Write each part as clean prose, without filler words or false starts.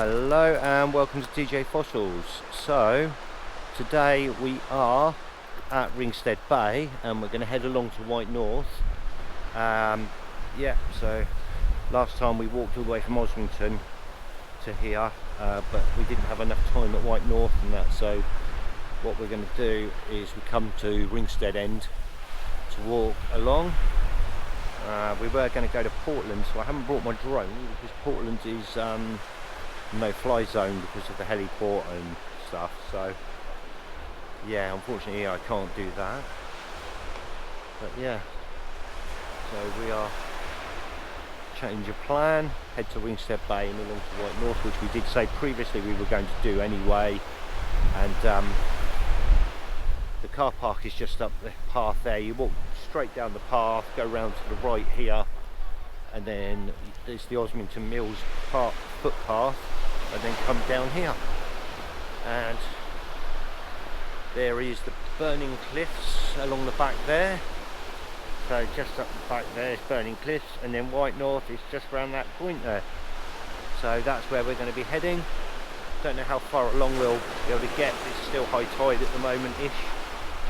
Hello and welcome to DJ Fossils. So today we are at Ringsted Bay and we're going to head along to White North. So last time we walked all the way from Osmington to here, but we didn't have enough time at White North and that, so what we're going to do is we come to Ringstead End to walk along. We were going to go to Portland, so I haven't brought my drone because Portland is no fly zone because of the heliport and stuff, so yeah, unfortunately I can't do that. But yeah, so we are change of plan, head to Ringstead Bay and along to White North, which we did say previously we were going to do anyway. And the car park is just up the path there. You walk straight down the path, go round to the right here, and then there's the Osmington Mills footpath, and then come down here. And there is the Burning Cliffs along the back there. So just up the back there is Burning Cliffs, and then White North is just round that point there. So that's where we're going to be heading. Don't know how far along we'll be able to get. It's still high tide at the moment-ish.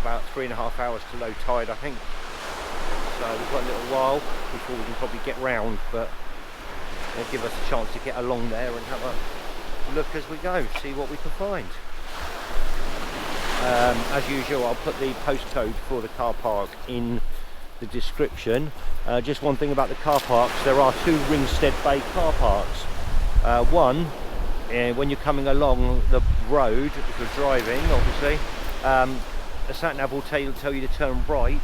About 3.5 hours to low tide, I think. So we've got a little while before we can probably get round, but it'll give us a chance to get along there and have a look as we go, see what we can find. As usual, I'll put the postcode for the car park in the description. Just one thing about the car parks, there are two Ringstead Bay car parks. One, when you're coming along the road, if you're driving obviously, the sat-nav will tell you to turn right,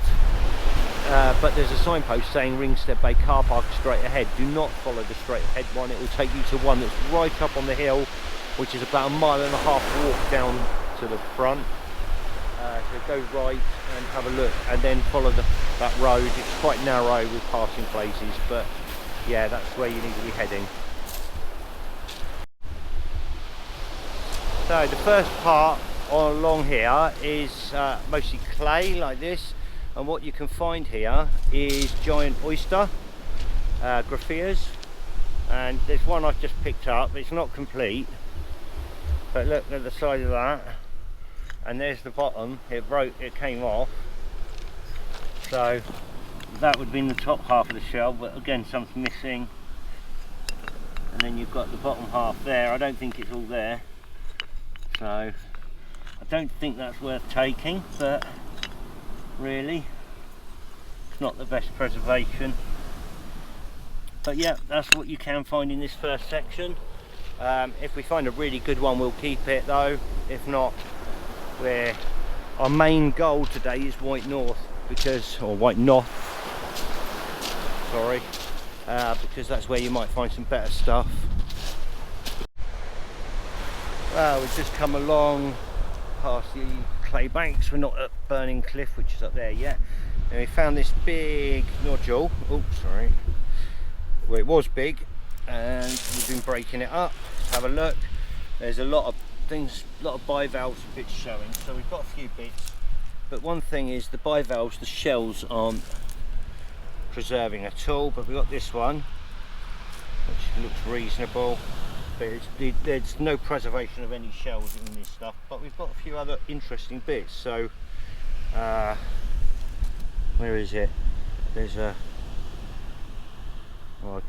but there's a signpost saying Ringstead Bay car park straight ahead. Do not follow the straight ahead one, it will take you to one that's right up on the hill, which is about 1.5 mile walk down to the front. So go right and have a look and then follow that road. It's quite narrow with passing places, but yeah, that's where you need to be heading. So the first part along here is mostly clay like this, and what you can find here is giant oyster graphias, and there's one I've just picked up. It's not complete, but look at the side of that, and there's the bottom. It came off, so that would be in the top half of the shell, but again something's missing. And then you've got the bottom half there. I don't think it's all there, so I don't think that's worth taking, but really it's not the best preservation. But yeah, that's what you can find in this first section. If we find a really good one, we'll keep it though. If not, our main goal today is White North, or White North, sorry, because that's where you might find some better stuff. Well, we've just come along past the clay banks. We're not at Burning Cliff, which is up there yet. And we found this big nodule. Oh, sorry. Well, it was big, and we've been breaking it up. Let's have a look. There's a lot of things, a lot of bivalves bits showing, so we've got a few bits. But one thing is the bivalves, the shells aren't preserving at all. But we've got this one, which looks reasonable. There's no preservation of any shells in this stuff, but we've got a few other interesting bits. So where is it? There's I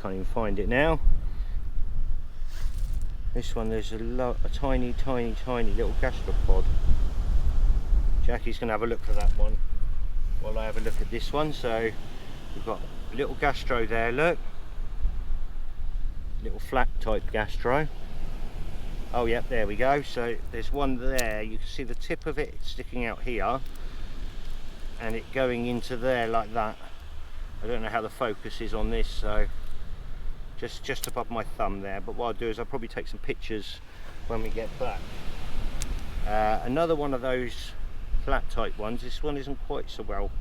can't even find it now. This one, there's a tiny little gastropod. Jackie's gonna have a look for that one while I have a look at this one. So we've got a little gastro there, look. Little flat type gastro. Oh yeah, there we go. So there's one there, you can see the tip of it sticking out here and it going into there like that. I don't know how the focus is on this, so just above my thumb there, but what I'll do is I'll probably take some pictures when we get back. Another one of those flat type ones. This one isn't quite so well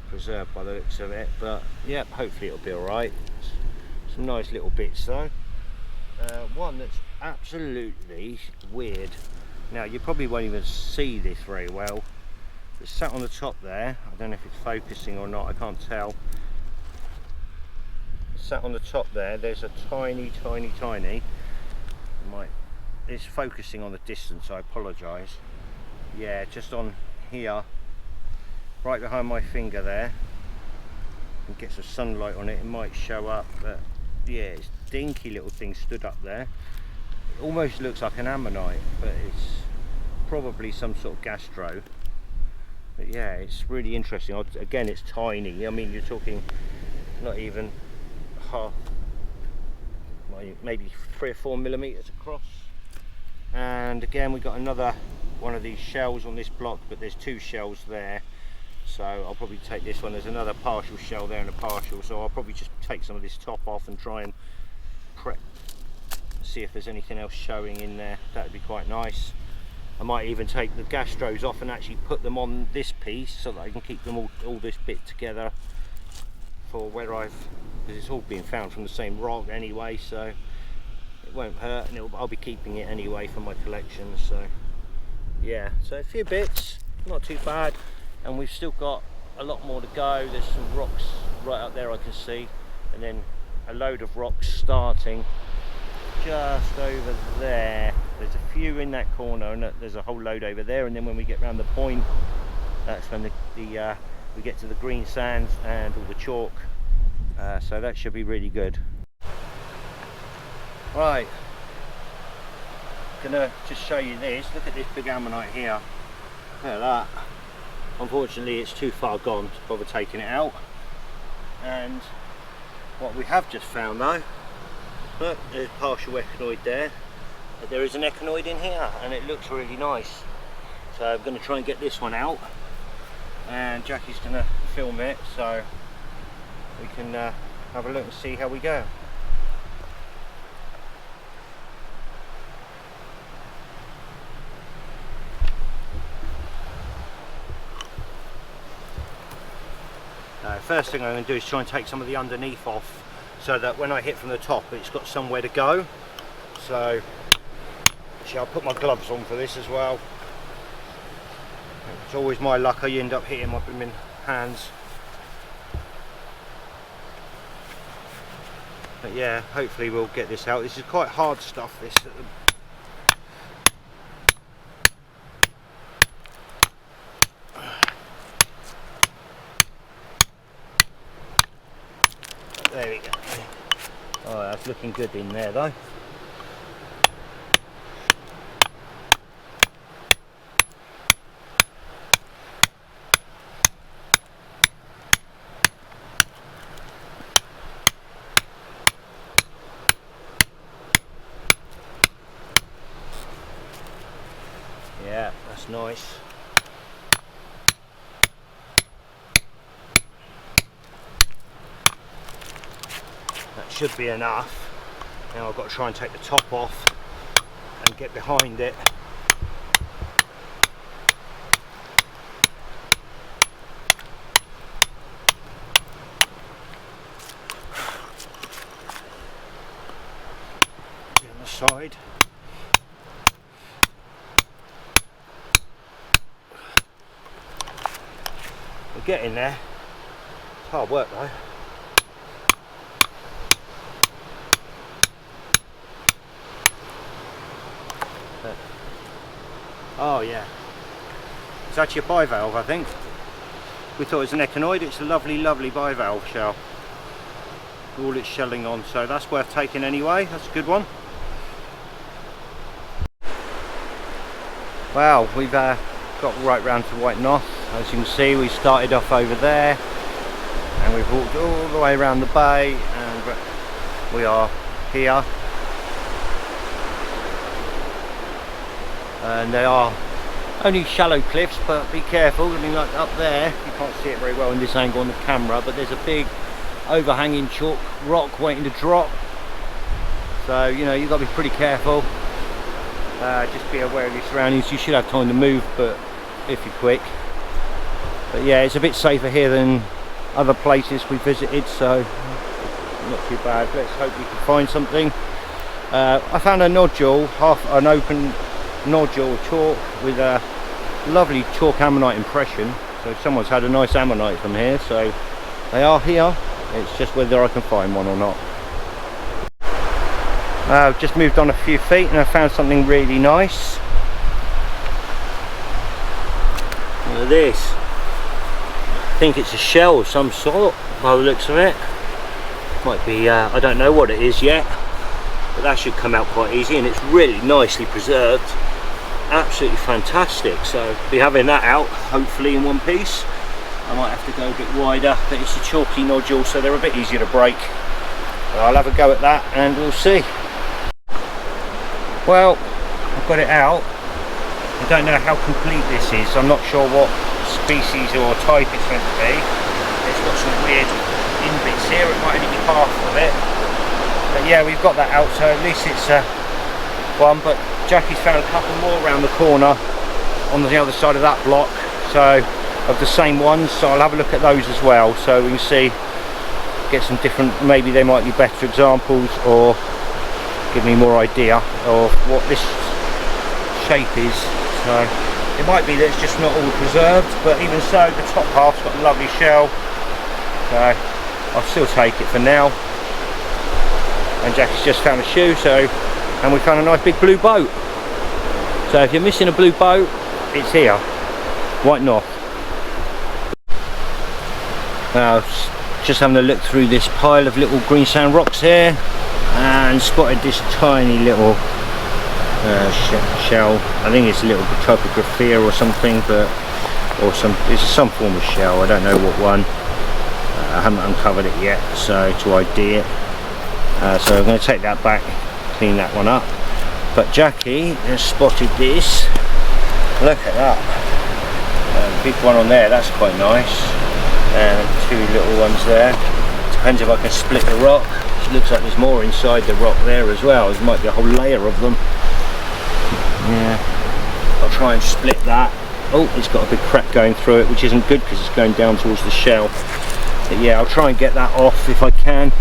preserved by the looks of it, but yeah, hopefully it'll be alright. Some nice little bits though. One that's absolutely weird. Now you probably won't even see this very well. It's sat on the top there. I don't know if it's focusing or not, I can't tell. It's sat on the top there. There's a tiny it's focusing on the distance, I apologise. Yeah, just on here, right behind my finger there, and get some sunlight on it, it might show up, but yeah, it's dinky little thing stood up there. It almost looks like an ammonite, but it's probably some sort of gastro. But yeah, it's really interesting. Again, it's tiny. I mean, you're talking not even half, maybe 3 or 4 millimeters across. And again, we got another one of these shells on this block, but there's 2 shells there, so I'll probably take this one. There's another partial shell there and a partial, so I'll probably just take some of this top off and try and see if there's anything else showing in there. That would be quite nice. I might even take the gastros off and actually put them on this piece so that I can keep them all this bit together for where because it's all being found from the same rock anyway, so it won't hurt, and I'll be keeping it anyway for my collection. So yeah, so a few bits, not too bad, and we've still got a lot more to go. There's some rocks right up there I can see, and then a load of rocks starting just over there. There's a few in that corner, and there's a whole load over there, and then when we get round the point, that's when we get to the green sands and all the chalk, so that should be really good. Right, gonna just show you this. Look at this big ammonite here. Look at that. Unfortunately, it's too far gone to bother taking it out. And what we have just found though, look, there's partial echinoid there. But there is an echinoid in here, and it looks really nice. So I'm going to try and get this one out, and Jackie's going to film it so we can have a look and see how we go. First thing I'm going to do is try and take some of the underneath off, so that when I hit from the top it's got somewhere to go. So actually, I'll put my gloves on for this as well. It's always my luck, I end up hitting my blooming hands. But yeah, hopefully we'll get this out. This is quite hard stuff, this. There we go. Oh, that's looking good in there though. Yeah, that's nice. That should be enough. Now I've got to try and take the top off and get behind it. Get on the side. We're getting there. It's hard work though. Oh yeah, it's actually a bivalve, I think. We thought it was an echinoid. It's a lovely, lovely bivalve shell. All it's shelling on, so that's worth taking anyway. That's a good one. Well, we've got right round to White Nothe. As you can see, we started off over there, and we've walked all the way around the bay, and we are here. And they are only shallow cliffs, but be careful. I mean, like up there, you can't see it very well in this angle on the camera, but there's a big overhanging chalk rock waiting to drop. So, you know, you've got to be pretty careful. Just be aware of your surroundings. You should have time to move, but if you're quick. But yeah, it's a bit safer here than other places we visited, so not too bad. Let's hope we can find something. I found a nodule, half an open nodule chalk with a lovely chalk ammonite impression, so someone's had a nice ammonite from here, so they are here. It's just whether I can find one or not. I've just moved on a few feet and I found something really nice. Look at this. I think it's a shell of some sort by the looks of it. Might be, I don't know what it is yet, but that should come out quite easy, and it's really nicely preserved. Absolutely fantastic. So be having that out hopefully in one piece. I might have to go a bit wider, but it's a chalky nodule, so they're a bit easier to break. But I'll have a go at that and we'll see. Well, I've got it out. I don't know how complete this is. I'm not sure what species or type it's meant to be. It's got some weird in bits here. It might only be half of it. But yeah, we've got that out, so at least it's one. But Jackie's found a couple more around the corner on the other side of that block, so of the same ones. So I'll have a look at those as well, so we can see, get some different, maybe they might be better examples or give me more idea of what this shape is. So it might be that it's just not all preserved, but even so, the top half's got a lovely shell, so I'll still take it for now. And Jackie's just found a shoe, so, and we found a nice big blue boat. So if you're missing a blue boat, it's here. White Nothe. Now, just having a look through this pile of little green sand rocks here, and spotted this tiny little shell. I think it's a little type of graphia or something, but it's some form of shell. I don't know what one. I haven't uncovered it yet, so to ID it. So I'm going to take that back, clean that one up. But Jackie has spotted this. Look at that. Big one on there. That's quite nice. And two little ones there. Depends if I can split the rock. It looks like there's more inside the rock there as well. There might be a whole layer of them. Yeah, I'll try and split that. Oh, it's got a big crack going through it, which isn't good because it's going down towards the shell. But yeah, I'll try and get that off if I can.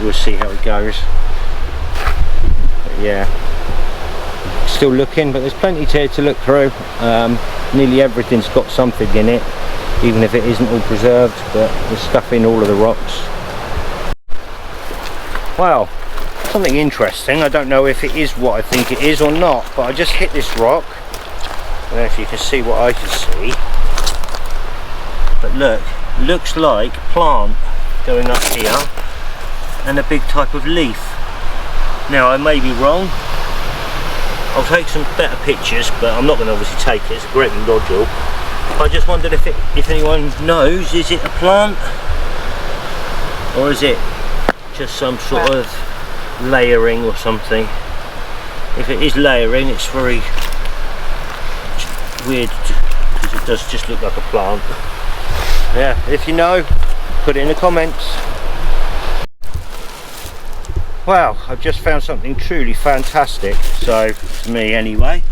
We'll see how it goes. But yeah, still looking, but there's plenty here to look through. Nearly everything's got something in it, even if it isn't all preserved, but there's stuff in all of the rocks. Well, something interesting. I don't know if it is what I think it is or not, but I just hit this rock. I don't know if you can see what I can see, but look, looks like plant going up here and a big type of leaf. Now I may be wrong. I'll take some better pictures, but I'm not going to obviously take it. It's a great nodule. I just wondered if anyone knows, is it a plant or is it just some sort of layering or something? If it is layering, it's very weird because it does just look like a plant. Yeah, if you know, put it in the comments. Well, I've just found something truly fantastic, so to me anyway.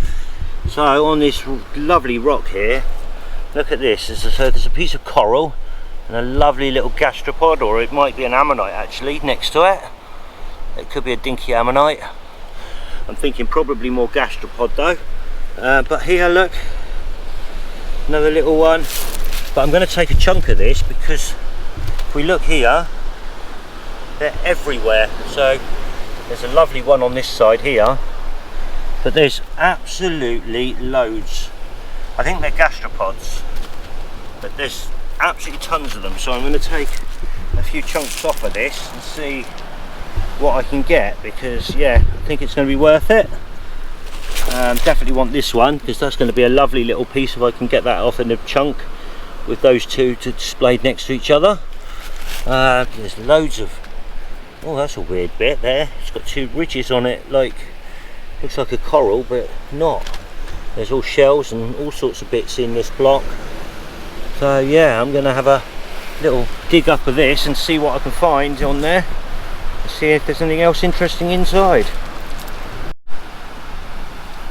So on this lovely rock here, look at this. There's a piece of coral and a lovely little gastropod, or it might be an ammonite actually next to it. It could be a dinky ammonite. I'm thinking probably more gastropod though. But here, look, another little one. But I'm going to take a chunk of this because if we look here, they're everywhere. So there's a lovely one on this side here, but there's absolutely loads. I think they're gastropods, but there's absolutely tons of them. So I'm going to take a few chunks off of this and see what I can get, because yeah, I think it's going to be worth it. Definitely want this one because that's going to be a lovely little piece if I can get that off in a chunk with those two displayed next to each other. There's loads of, oh, that's a weird bit there. It's got two ridges on it, like looks like a coral but not. There's all shells and all sorts of bits in this block. So yeah, I'm going to have a little dig up of this and see what I can find on there, see if there's anything else interesting inside.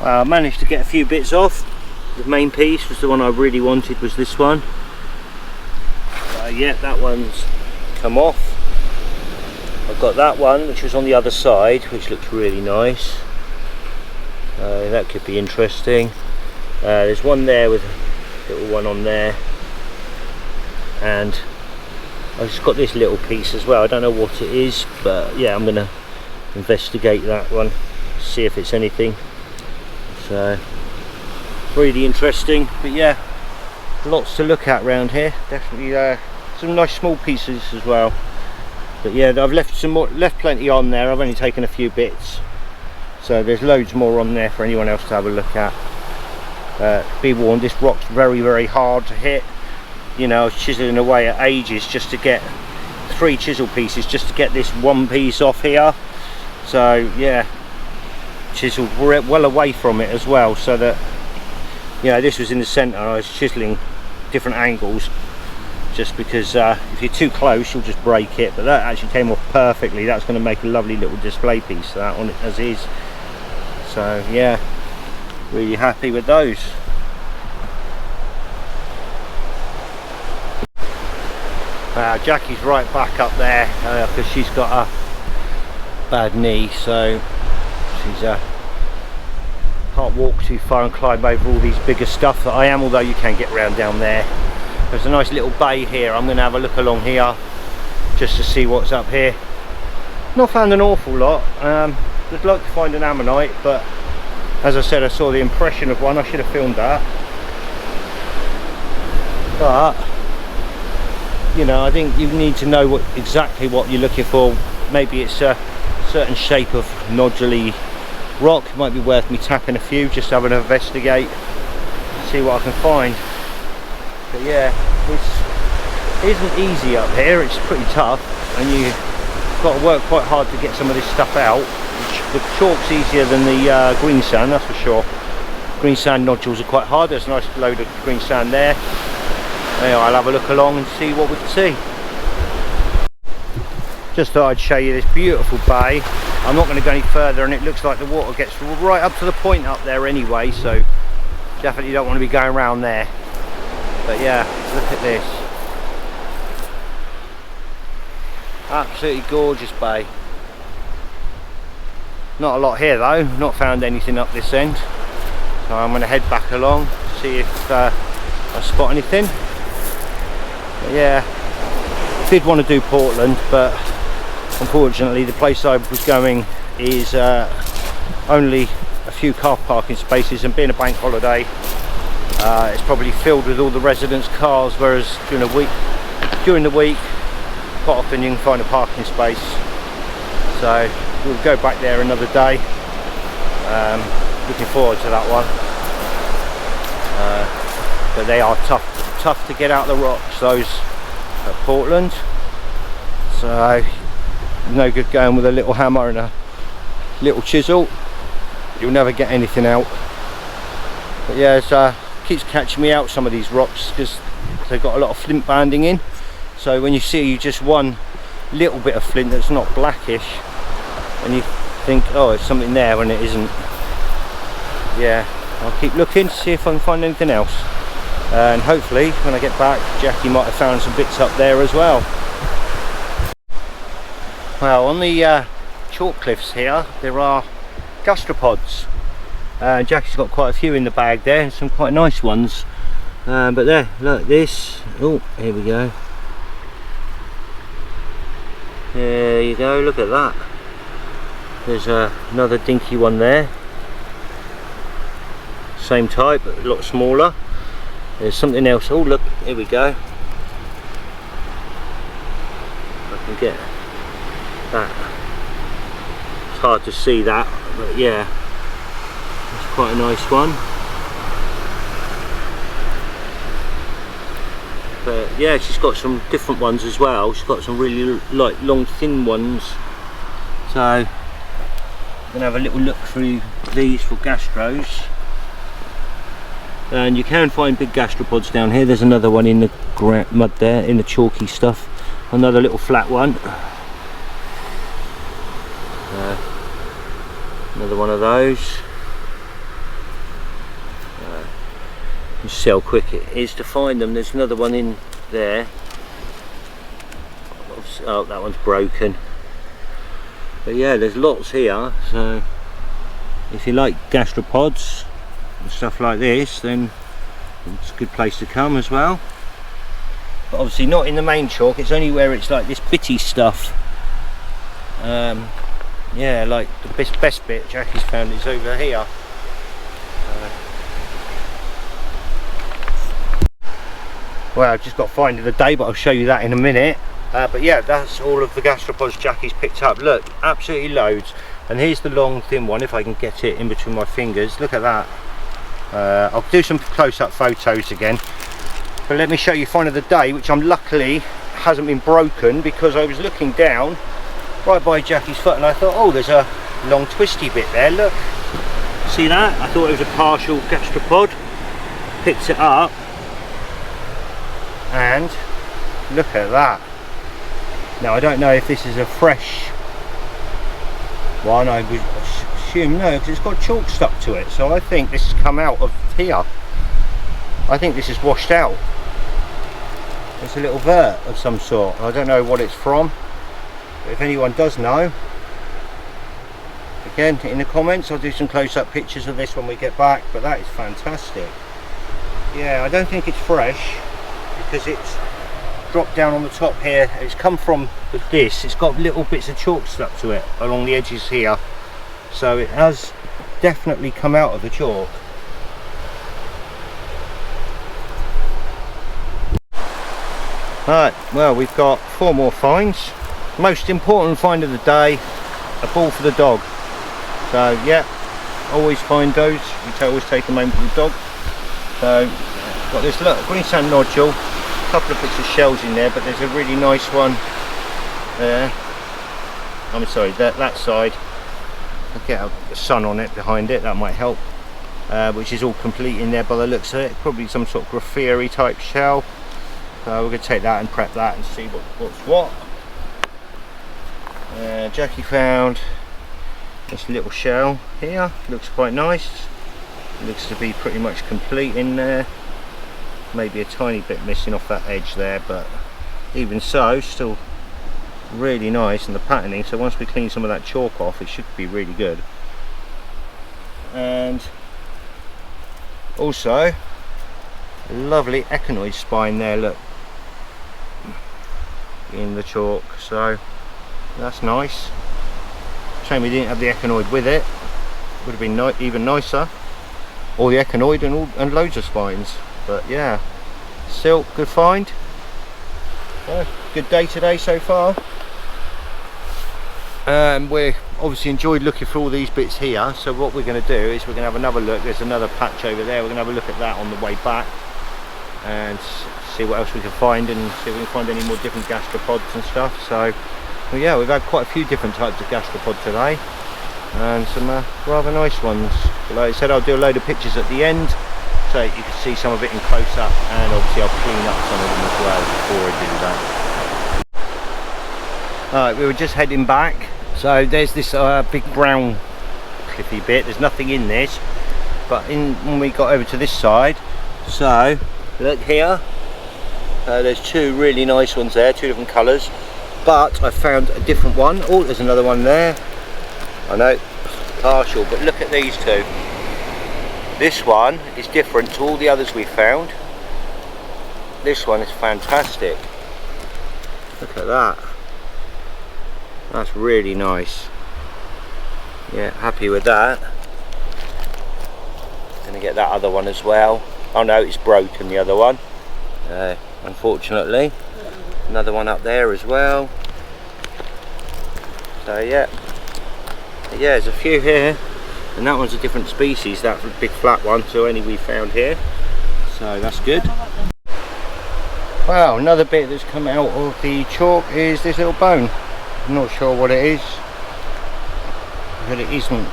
Well, I managed to get a few bits off. The main piece was the one I really wanted, was this one. Yeah, that one's come off. I've got that one which was on the other side, which looks really nice. That could be interesting. There's one there with a little one on there, and I've just got this little piece as well. I don't know what it is, but yeah, I'm gonna investigate that one, see if it's anything. So really interesting. But yeah, lots to look at around here. Definitely some nice small pieces as well. But yeah, I've left some more, left plenty on there. I've only taken a few bits, so there's loads more on there for anyone else to have a look at. Be warned, this rock's very hard to hit. You know, I was chiseling away at ages just to get 3 chisel pieces just to get this one piece off here. So yeah, chiseled well away from it as well, so that, you know, this was in the center. I was chiseling different angles just because if you're too close you'll just break it, but that actually came off perfectly. That's going to make a lovely little display piece, that on it as is. So yeah, really happy with those. Jackie's right back up there because she's got a bad knee, so she's can't walk too far and climb over all these bigger stuff that I am, although you can get around down there. There's a nice little bay here. I'm going to have a look along here just to see what's up here. Not found an awful lot. I'd like to find an Ammonite, but as I said, I saw the impression of one. I should have filmed that. But you know, I think you need to know exactly what you're looking for. Maybe it's a certain shape of noduly rock. It might be worth me tapping a few, just having to investigate, see what I can find. But yeah, it isn't easy up here. It's pretty tough, and you've got to work quite hard to get some of this stuff out. The chalk's easier than the green sand, that's for sure. Green sand nodules are quite hard. There's a nice load of green sand there. Anyway, I'll have a look along and see what we can see. Just thought I'd show you this beautiful bay. I'm not going to go any further, and it looks like the water gets right up to the point up there anyway, so definitely don't want to be going around there. But yeah, look at this. Absolutely gorgeous bay. Not a lot here though, not found anything up this end. So I'm going to head back along, see if I spot anything. But yeah, did want to do Portland, but unfortunately the place I was going is only a few car parking spaces, and being a bank holiday, it's probably filled with all the residents' cars, whereas during the week quite often you can find a parking space. So we'll go back there another day. Looking forward to that one. But they are tough to get out the rocks, those at Portland. So no good going with a little hammer and a little chisel. You'll never get anything out. But yeah, it's keeps catching me out, some of these rocks, because they've got a lot of flint banding in. So when you see just one little bit of flint that's not blackish, and you think, oh, it's something there, when it isn't. Yeah, I'll keep looking to see if I can find anything else, and hopefully when I get back Jackie might have found some bits up there as well. Well, on the chalk cliffs here there are gastropods. Jackie's got quite a few in the bag there, and some quite nice ones. But there, look, this. Oh, here we go. There you go, look at that. There's another dinky one there. Same type, but a lot smaller. There's something else. Oh, look, here we go. I can get that. It's hard to see that, but yeah. It's quite a nice one. But yeah, she's got some different ones as well. She's got some really like long thin ones. So I'm gonna have a little look through these for gastros. And you can find big gastropods down here. There's another one in the mud there, in the chalky stuff. Another little flat one. Another one of those. You see how quick it is to find them. There's another one in there. Oh, that one's broken. But yeah, there's lots here. So if you like gastropods and stuff like this, then it's a good place to come as well. But obviously not in the main chalk. It's only where it's like this bitty stuff. yeah, like the best bit Jackie's found is over here. Well, I've just got find of the day, but I'll show you that in a minute. But yeah, that's all of the gastropods Jackie's picked up. Look, absolutely loads. And here's the long thin one, if I can get it in between my fingers. Look at that. I'll do some close-up photos again. But let me show you find of the day, which luckily hasn't been broken, because I was looking down right by Jackie's foot and I thought, oh, there's a long twisty bit there, look. See that? I thought it was a partial gastropod. Picked it up. And look at that. Now I don't know if this is a fresh one. I would assume no, because it's got chalk stuck to it, so I think this has come out of here. I think this is washed out. It's a little vert of some sort. I don't know what it's from, but if anyone does know, again in the comments, I'll do some close-up pictures of this when we get back. But that is fantastic. Yeah, I don't think it's fresh, because it's dropped down on the top here. It's come from this. It's got little bits of chalk stuck to it along the edges here, so it has definitely come out of the chalk. Right, well, we've got 4 more finds. Most important find of the day, a ball for the dog. So yeah, always find those. You always take a moment with the dog. So got this look, green sand nodule, a couple of bits of shells in there, but there's a really nice one there. I'm sorry, that side. I'll get the sun on it behind it, that might help. Which is all complete in there by the looks of it. Probably some sort of graphia type shell. So we're going to take that and prep that and see what's what. Jackie found this little shell here. Looks quite nice. Looks to be pretty much complete in there. Maybe a tiny bit missing off that edge there, but even so, still really nice, and the patterning. So once we clean some of that chalk off, it should be really good. And also a lovely echinoid spine there, look, in the chalk, so that's nice. Shame we didn't have the echinoid with it. Would have been even nicer, or the echinoid and loads of spines. But yeah, still good find. Yeah, good day today so far. We obviously enjoyed looking for all these bits here, so what we're going to do is we're going to have another look. There's another patch over there. We're going to have a look at that on the way back and see what else we can find, and see if we can find any more different gastropods and stuff. So well, yeah, we've had quite a few different types of gastropod today, and some rather nice ones. But like I said, I'll do a load of pictures at the end so you can see some of it in close up, and obviously I'll clean up some of them as well before I do that. Alright, we were just heading back. So there's this big brown cliffy bit. There's nothing in this, but when we got over to this side, so look here, there's 2 really nice ones there, 2 different colours, but I found a different one. Oh, there's another one there. I know, partial, but look at these 2. This one is different to all the others we found. This one is fantastic. Look at that. That's really nice. Yeah, happy with that. Gonna get that other one as well. Oh no, it's broken, the other one, unfortunately. Another one up there as well. So yeah, there's a few here, and that one's a different species, that big flat one, to any we found here, so that's good. Well, another bit that's come out of the chalk is this little bone. I'm not sure what it is, but it isn't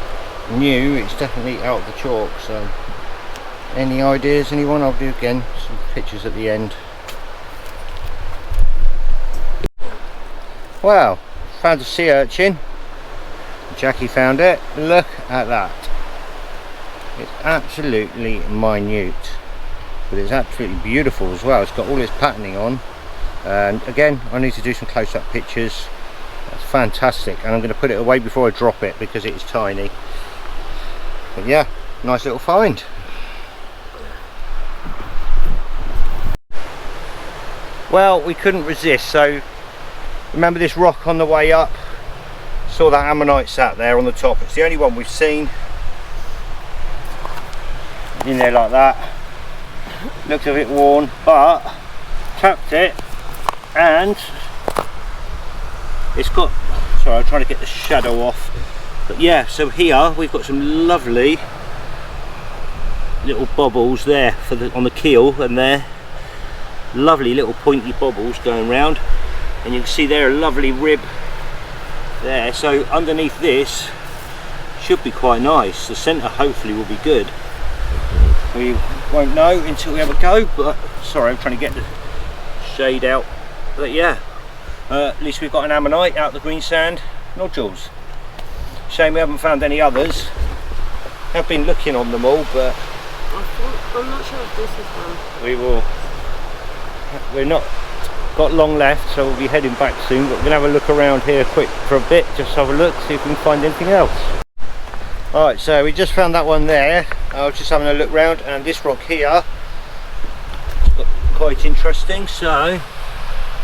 new. It's definitely out of the chalk. So any ideas, anyone? I'll do again some pictures at the end. Well, found a sea urchin. Jackie found it. Look at that. It's absolutely minute, but it's absolutely beautiful as well. It's got all this patterning on, and again I need to do some close-up pictures. That's fantastic, and I'm going to put it away before I drop it because it is tiny. But yeah, nice little find. Well, we couldn't resist. So remember this rock on the way up? Saw that Ammonite sat there on the top. It's the only one we've seen. In there like that. Looks a bit worn, but tapped it, and it's got, sorry, I'm trying to get the shadow off, but yeah, so here we've got some lovely little bobbles there for on the keel, and there lovely little pointy bobbles going round, and you can see there a lovely rib there. So underneath this should be quite nice. The centre hopefully will be good. We won't know until we have a go, but sorry, I'm trying to get the shade out. But yeah, at least we've got an Ammonite out of the green sand nodules. Shame we haven't found any others. Have been looking on them all, but I'm not sure if this is one. we will. We're not got long left, so we'll be heading back soon. But we're gonna have a look around here quick for a bit, just have a look, see if we can find anything else. Alright, so we just found that one there. I was just having a look round, and this rock here is quite interesting. So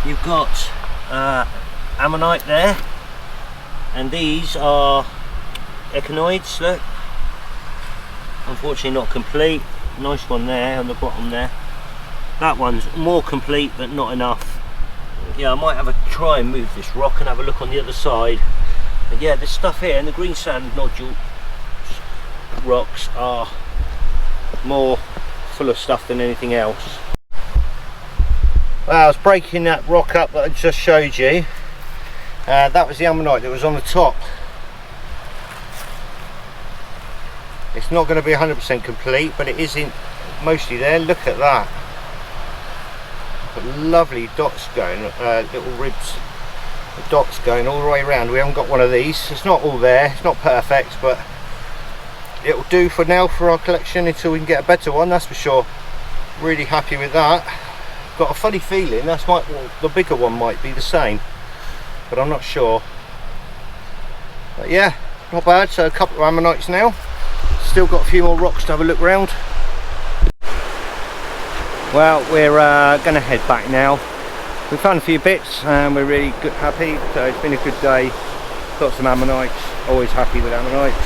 you've got Ammonite there, and these are echinoids. Look, unfortunately not complete. Nice one there on the bottom there. That one's more complete, but not enough. Yeah, I might have a try and move this rock and have a look on the other side. But yeah, this stuff here in the green sand nodule rocks are more full of stuff than anything else. Well, I was breaking that rock up that I just showed you. That was the Ammonite that was on the top. It's not going to be 100% complete, but it isn't mostly there. Look at that. Got lovely dots going, little ribs, dots going all the way around. We haven't got one of these. It's not all there. It's not perfect, but it'll do for now for our collection until we can get a better one, that's for sure. Really happy with that. Got a funny feeling that's well, the bigger one might be the same, but I'm not sure. But yeah, not bad. So a couple of Ammonites now. Still got a few more rocks to have a look round. Well, we're going to head back now. We found a few bits and we're really good, happy. So it's been a good day. Got some Ammonites. Always happy with Ammonites.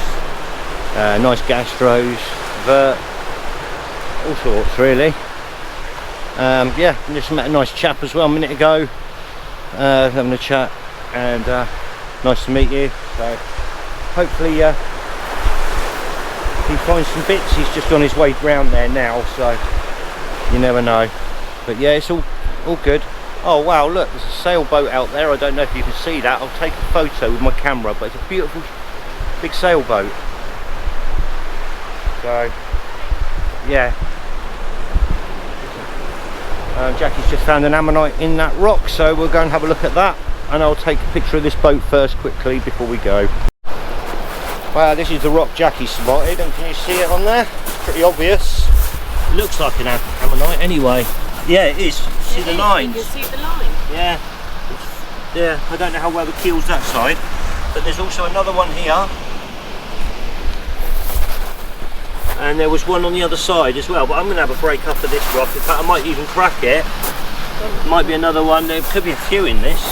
Nice gastros, vert, all sorts really. Yeah, just met a nice chap as well a minute ago, having a chat, and nice to meet you. So hopefully he finds some bits. He's just on his way round there now, so you never know. But yeah, it's all good. Oh wow, look, there's a sailboat out there. I don't know if you can see that. I'll take a photo with my camera, but it's a beautiful big sailboat. So yeah, Jackie's just found an Ammonite in that rock, so we'll go and have a look at that, and I'll take a picture of this boat first quickly before we go. Wow, this is the rock Jackie spotted, and can you see it on there? Pretty obvious. It looks like an Ammonite anyway. Yeah, it is. See the lines? You can see the line. Yeah. Yeah, I don't know how well the keel's that side, but there's also another one here. And there was one on the other side as well, but I'm going to have a break up of this rock. In fact, I might even crack it. Might be another one. There could be a few in this.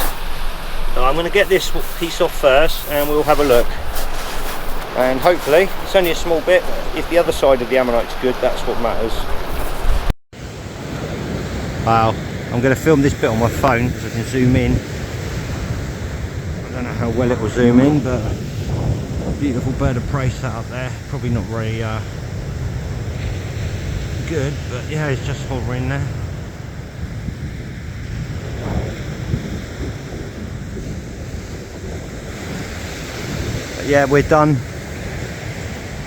So I'm going to get this piece off first and we'll have a look. And hopefully, it's only a small bit. If the other side of the Ammonite's good, that's what matters. Wow, I'm going to film this bit on my phone so I can zoom in. I don't know how well it will zoom in, but beautiful bird of prey sat up there. Probably not very good, but yeah, it's just hovering there. But yeah, we're done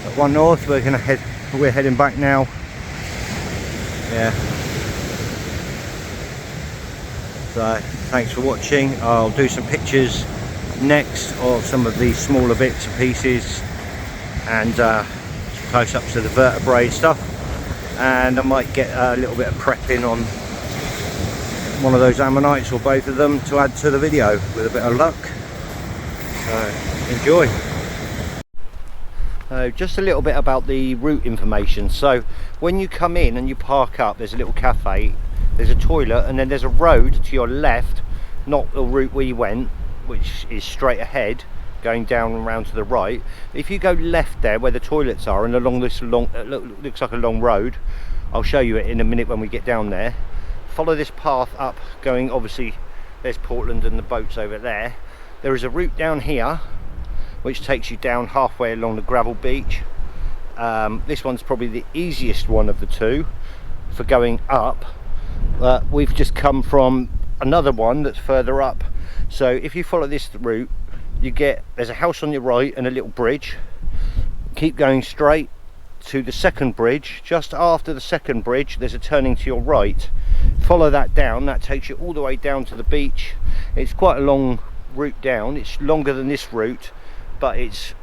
at One North. We're heading back now. Yeah. So thanks for watching. I'll do some pictures next of some of these smaller bits and pieces, and close ups of the vertebrae stuff, and I might get a little bit of prepping on one of those Ammonites or both of them to add to the video with a bit of luck. So enjoy. Just a little bit about the route information. So when you come in and you park up, there's a little cafe, there's a toilet, and then there's a road to your left, not the route we went, which is straight ahead, going down and round to the right. If you go left there where the toilets are and along this long looks like a long road, I'll show you it in a minute when we get down there. Follow this path up, going, obviously there's Portland and the boats over there. There is a route down here which takes you down halfway along the gravel beach. This one's probably the easiest one of the two for going up. We've just come from another one that's further up, so if you follow this route, there's a house on your right and a little bridge. Keep going straight to the second bridge. Just after the second bridge there's a turning to your right. Follow that down, that takes you all the way down to the beach. It's quite a long route down, it's longer than this route, but it's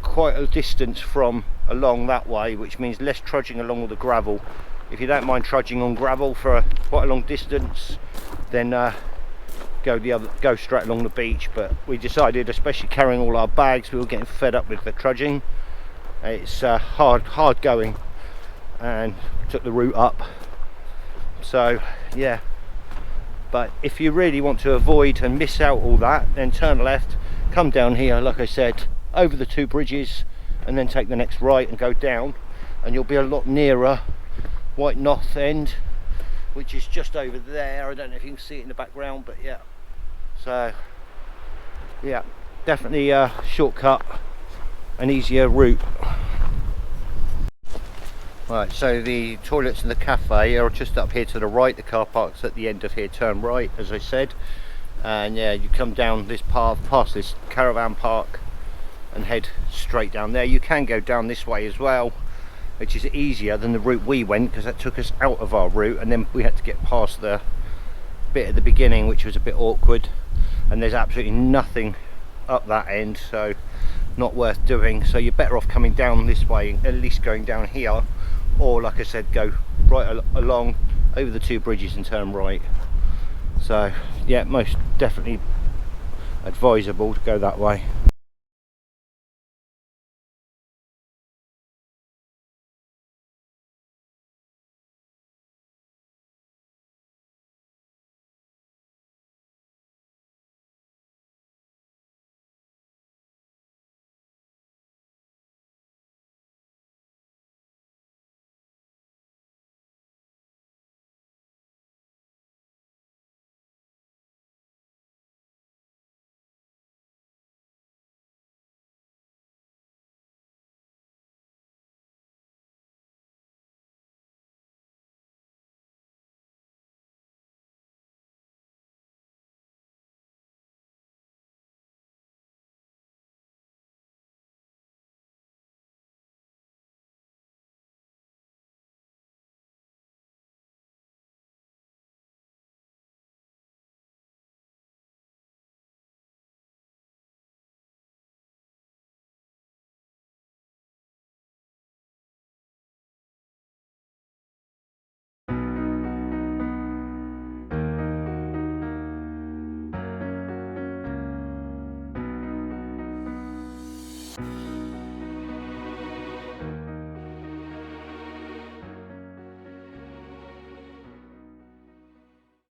quite a distance from along that way, which means less trudging along all the gravel. If you don't mind trudging on gravel for quite a long distance, then go straight along the beach. But we decided, especially carrying all our bags, we were getting fed up with the trudging. It's hard going, and took the route up. So yeah, but if you really want to avoid and miss out all that, then turn left, come down here, like I said, over the two bridges, and then take the next right and go down, and you'll be a lot nearer White Nothe end, which is just over there. I don't know if you can see it in the background, but yeah. So yeah, definitely a shortcut, an easier route. Right, so the toilets and the cafe are just up here to the right. The car park's at the end of here. Turn right, as I said, and yeah, you come down this path past this caravan park and head straight down there. You can go down this way as well, which is easier than the route we went, because that took us out of our route, and then we had to get past the bit at the beginning, which was a bit awkward, and there's absolutely nothing up that end, so not worth doing. So you're better off coming down this way, at least going down here, or like I said, go right along over the two bridges and turn right. So yeah, most definitely advisable to go that way.